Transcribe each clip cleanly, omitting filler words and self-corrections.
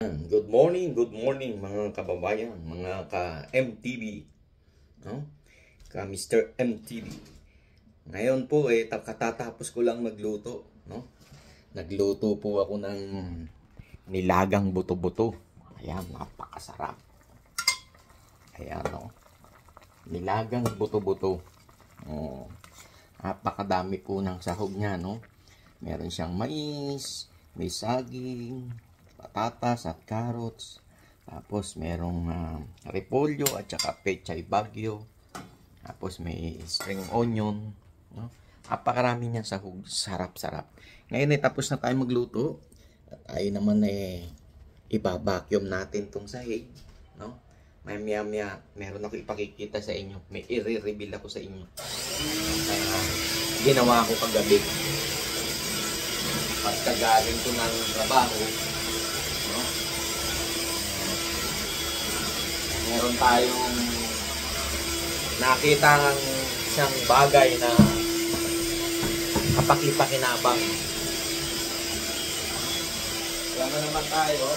Good morning mga kababayan, mga ka-MTV, no? Ka Mr. MTV. Ngayon po katatapos ko lang magluto, no? Nagluto po ako ng nilagang buto-buto. Ayan, napakasarap. Ayan, no? Nilagang buto-buto. Oh, napakadami po ng sahog niya, no? Meron siyang mais, may saging, patatas at carrots. Tapos merong repolyo at saka pechay bagyo. Tapos may spring onion, no? Napakarami niya sahog, sarap-sarap. Ngayon tapos na tayo magluto. At ay naman iba-vacuum natin tong sahig, no? May maya meron ako ipakikita sa inyo. May i-reveal ako sa inyo. Kaya ginawa ko kagabi. Pagkagaling ko ng trabaho, no? Meron tayong nakita ng isang bagay na kapaki-pakinabang. Alam na naman tayo,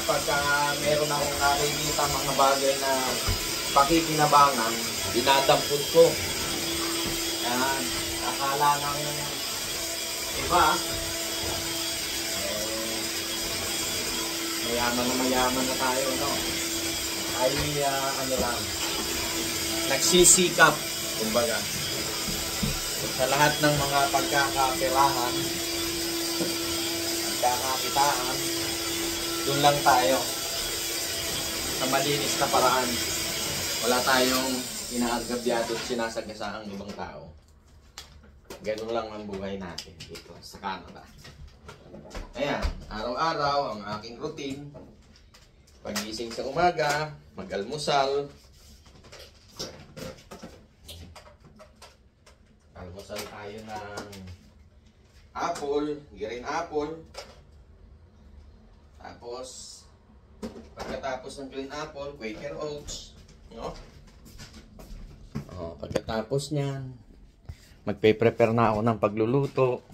kapag meron akong nakikita mga bagay na pakikinabangan, dinadampot ko. Yan, akala ng iba, mayaman na tayo, no? Ay, ano lang, nagsisikap, kumbaga. Sa lahat ng mga pagkakapirahan, pagkakakitaan, doon lang tayo. Sa malinis na paraan. Wala tayong inaagabyado at sinasagasa ang ibang tao. Ganun lang ang buhay natin dito sa Canada. Ayan, araw-araw ang aking routine. Pagising sa umaga, mag-almusal. Almusal tayo ng apple, green apple. Tapos, pagkatapos ng green apple, Quaker Oats, no? Pagkatapos niyan, magpe-prepare na ako ng pagluluto.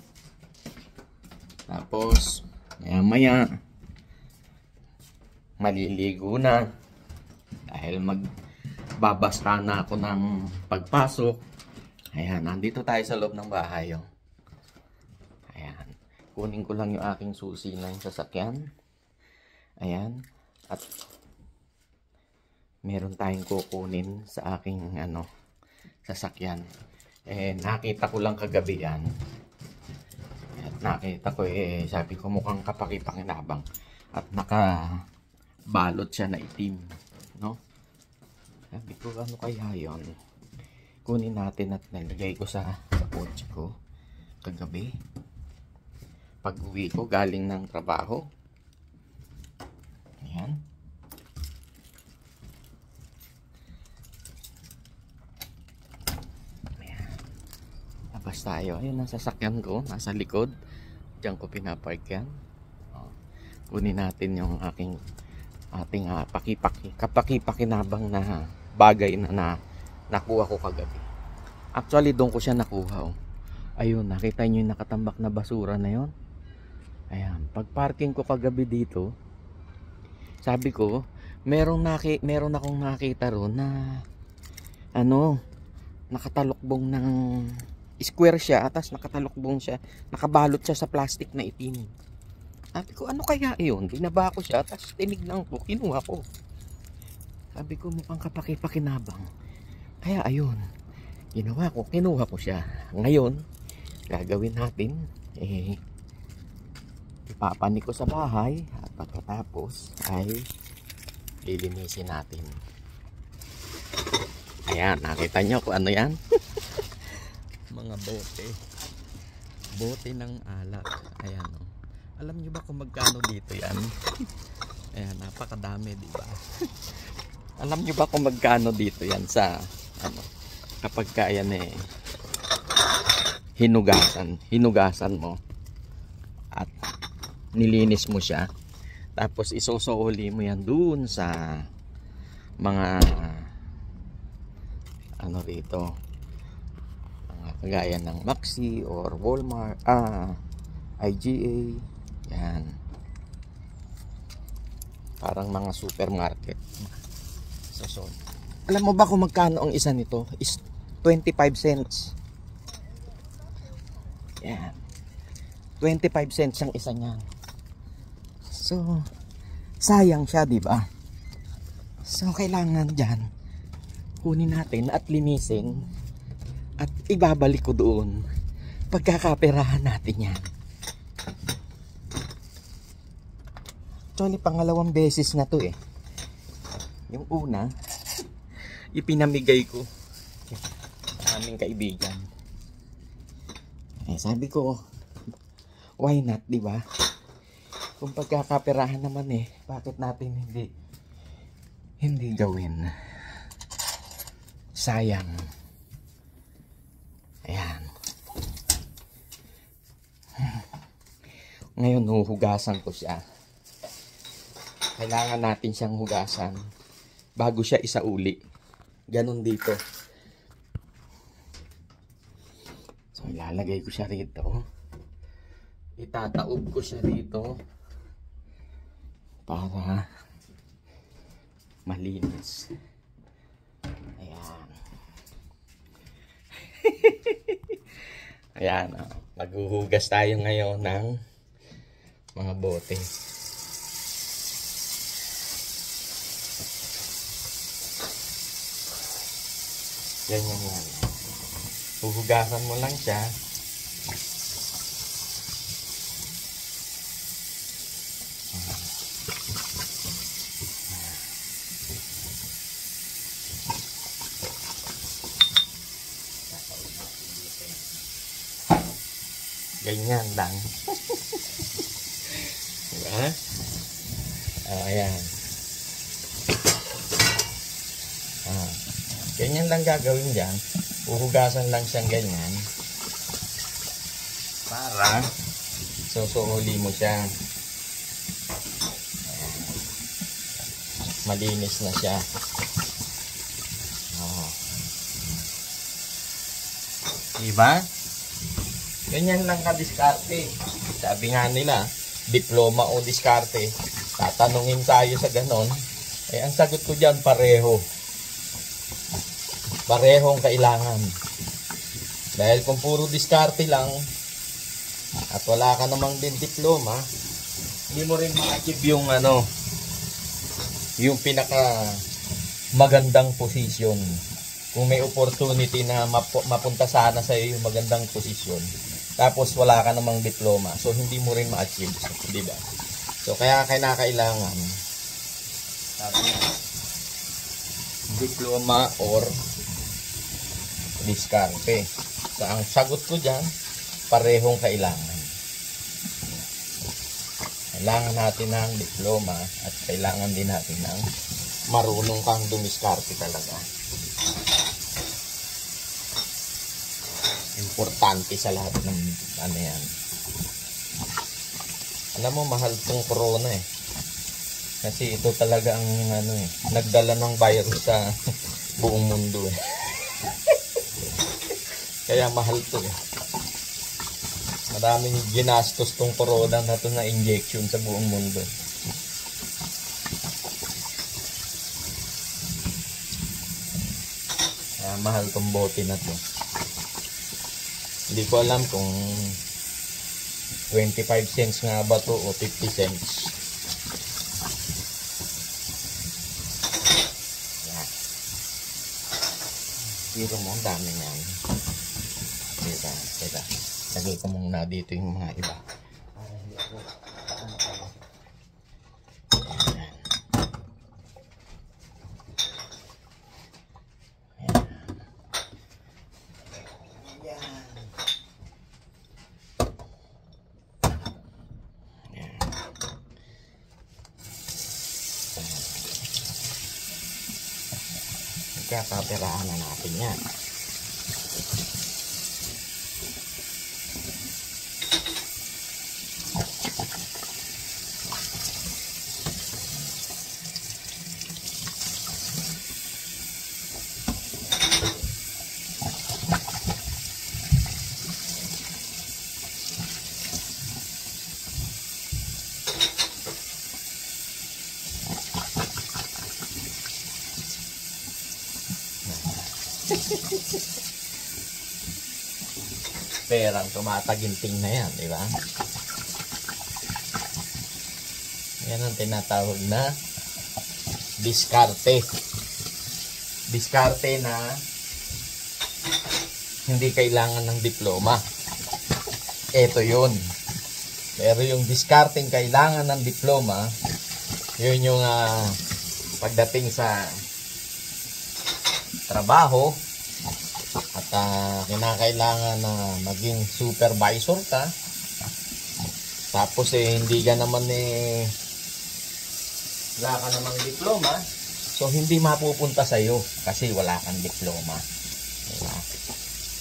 Tapos, maya-maya, maliligo na. Dahil magbabasta na ako ng pagpasok. Ayan, nandito tayo sa loob ng bahay. Oh. Ayan, kunin ko lang yung aking susi ng sasakyan. Ayan, at meron tayong kukunin sa aking sasakyan. Nakita ko lang kagabi yan. At nakita ko sabi ko mukhang kapaki-pakinabang. At nakabalot siya na itim, no? Sabi ko ano kaya yun? Kunin natin at nilagay ko sa kotse ko kagabi. Pag uwi ko galing ng trabaho. Ayan. Labas tayo. Ayun ang sasakyan ko. Nasa likod. Diyan ko pinapark yan. Kunin natin yung ating kapaki-pakinabang na bagay na nakuha ko kagabi. Actually, doon ko siya nakuha. Oh. Ayun, nakita nyo yung nakatambak na basura na yon. Ayan. Pag parking ko kagabi dito, sabi ko, meron akong nakita ron na nakatalokbong ng square siya, atas nakatalokbong siya, nakabalot siya sa plastic na itim. Sabi ko, ano kaya iyon? Binaba ko siya, atas tinignan ko, kinuha ko. Sabi ko, mukhang kapaki-pakinabang. Kaya ayun, kinuha ko siya. Ngayon, gagawin natin, ipapanik ko sa bahay, at pagkatapos ay lilinisin natin. Ayan, nakita nyo kung ano yan? Mga bote ng alak. Ayan, oh. Alam nyo ba kung magkano dito yan? Ayan, napakadami, di ba? Alam nyo ba kung magkano dito yan sa kapag kaya hinugasan mo at nilinis mo siya, tapos isusuli mo yan dun sa mga rito, kagaya ng Maxi or Walmart, IGA, yan. Parang mga supermarket. So, alam mo ba kung magkano ang isa nito? Is 25 cents. Yan. 25 cents ang isa niyan. So, sayang siya, di ba? So, kailangan dyan kunin natin at linisin at ibabalik ko doon. Pagkakaperahan natin yan. Actually, pangalawang beses na to eh. Yung una, ipinamigay ko sa aming kaibigan. Eh, sabi ko, why not, di ba? Kung pagkakaperahan naman eh, bakit natin hindi gawin? Sayang. Ayan. Ngayon, huhugasan ko siya. Kailangan natin siyang hugasan bago siya isauli. Ganon dito. So, ilalagay ko siya rito. Itataob ko siya rito para malinis. Ayan. Ayan. Oh. Maghuhugas tayo ngayon ng mga bote. Ganyan yan. Huhugasan mo lang siya. Ganyan lang. Diba? Ayan. Ganyan lang gagawin dyan. Uhugasan lang siyang ganyan. Para susuhuli mo siya. Ayan. Malinis na siya. Diba? Ganyan lang ka-diskarte. Sabi nga nila, diploma o diskarte. Tatanungin tayo sa ganon. Eh, ang sagot ko dyan, pareho. Parehong kailangan. Dahil kung puro diskarte lang at wala ka namang din diploma, hindi mo rin ma-achieve yung yung pinaka magandang posisyon. Kung may opportunity na mapunta sana sa iyo yung magandang posisyon, tapos wala ka namang diploma, so hindi mo rin ma-achieve, di ba? So kaya kailangan diploma or diskarte. So ang sagot ko dyan, parehong kailangan. Kailangan natin ng diploma at kailangan din natin ng marunong kang dumiskarte talaga. Importante sa lahat ng yan. Alam mo, mahal tong corona eh. Kasi ito talaga ang nagdala ng virus sa buong mundo eh. Kaya mahal to eh. Maraming ginastos tong corona na to na injection sa buong mundo. Kaya mahal tong bote na to. Hindi ko alam kung 25 cents nga ba to o 50 cents. Yan. Dito mo, ang dami yan. Teka. Lagay ko muna dito yung mga iba. Para hindi ako kakaperahan na natin yan. Perang tumataginting na yan, di ba? Yan ang tinatawag na diskarte. Diskarte na hindi kailangan ng diploma. Ito yun. Pero yung diskarteng kailangan ng diploma, yun yung pagdating sa trabaho at kinakailangan na maging supervisor ka. Tapos hindi ka naman wala ka namang diploma, so hindi mapupunta sa iyo kasi wala kang diploma. Diba?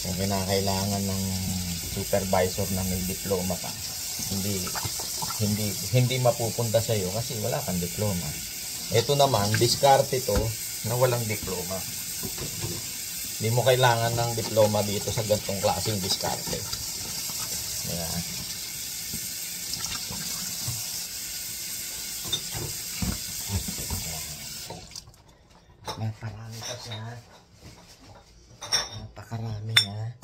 Kung kinakailangan ng supervisor na may diploma ka, hindi mapupunta sa iyo kasi wala kang diploma. Ito naman, diskarte to na walang diploma. Hindi mo kailangan ng diploma dito sa ganitong klaseng diskarte. Diba? Naparami pa siya. Napakarami ha.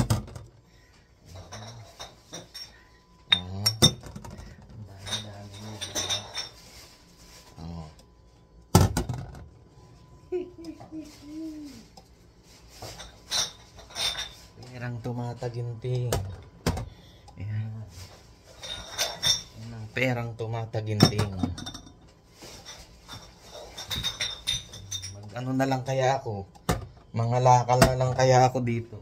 Dami niya. Perang tumataginting. Ayan. Ayan ang perang tumataginting. Ano na lang kaya ako? Mga lakal na lang kaya ako dito.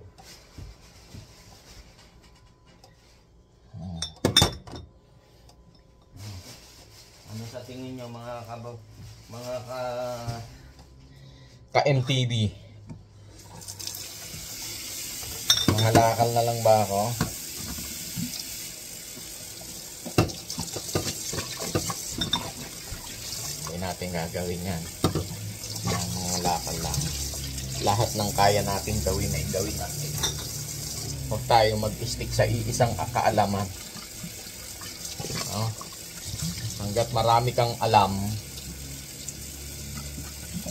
Ano sa tingin nyo mga ka-MTV? Mga lakal na lang ba ako? Hindi natin gagawin yan. Mga lakal lang. Lahat ng kaya natin gawin ay gawin natin. Huwag tayo mag-stick sa iisang kaalaman. Hanggat marami kang alam,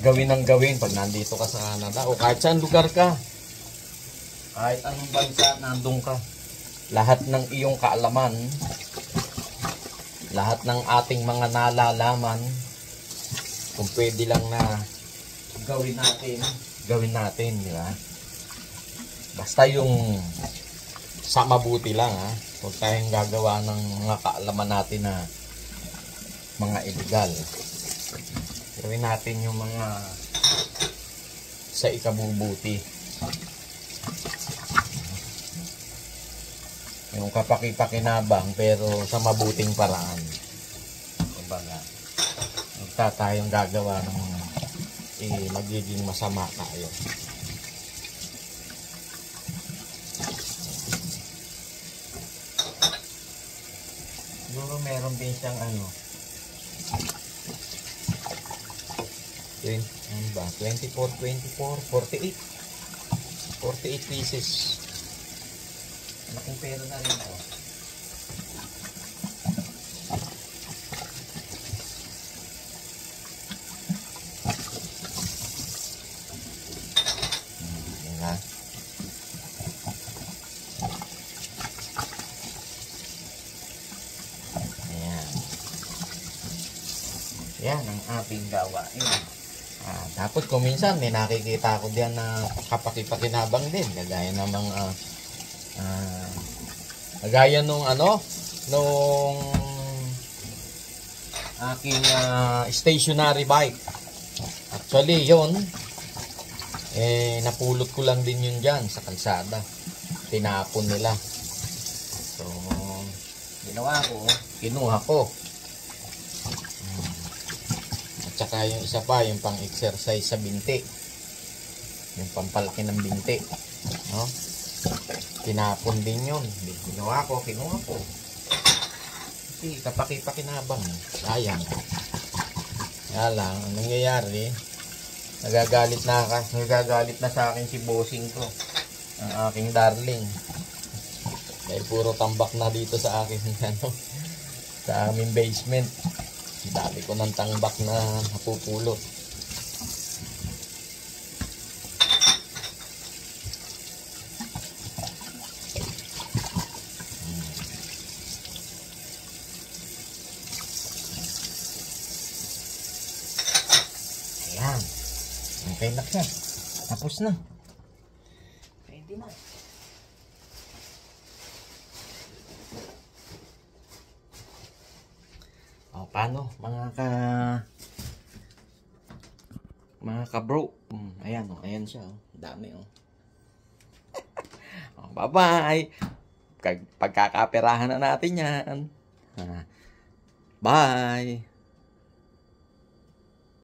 gawin ang gawin pag nandito ka sa Canada o kahit saan lugar ka. Kahit anong bansa nandun ka. Lahat ng iyong kaalaman, lahat ng ating mga nalalaman, kung pwede lang na gawin natin, di ba? Basta yung sa mabuti lang, ha? Huwag tayong gagawa ng mga kaalaman natin na mga illegal. Gawin natin yung mga sa ikabubuti. Yung kapaki-pakinabang pero sa mabuting paraan. Kumbaga, huwag tayong gagawa ng magiging masama tayo. Siguro meron din siyang 24, 48 pieces. Malaking pera na rin ako. Yan ang ating gawain. Tapos kung minsan may nakikita ko diyan na kapaki-pakinabang din. Gaya nung nung aking stationary bike. Actually yun, napulot ko lang din yun dyan sa kalsada. Tinapon nila. So, ginawa ko, kinuha ko. Tsaka yung isa pa, yung pang-exercise sa binti. Yung pampalaki ng binti. No? Tinapon din yun. Kinuha ko. Kasi kapaki-pakinabang. Sayang. Kaya lang, ang nangyayari, nagagalit na sa akin si bossing ko. Ang aking darling. Dahil puro tambak na dito sa akin. Sa aming basement. Dami ko ng tangbak na napupulot. Okay na siya. Tapos na. Pwede na. O, paano mga ka-bro? Ayan o, ayan siya o. Dami o. O, bye-bye. Pagkakaperahan na natin yan. Bye.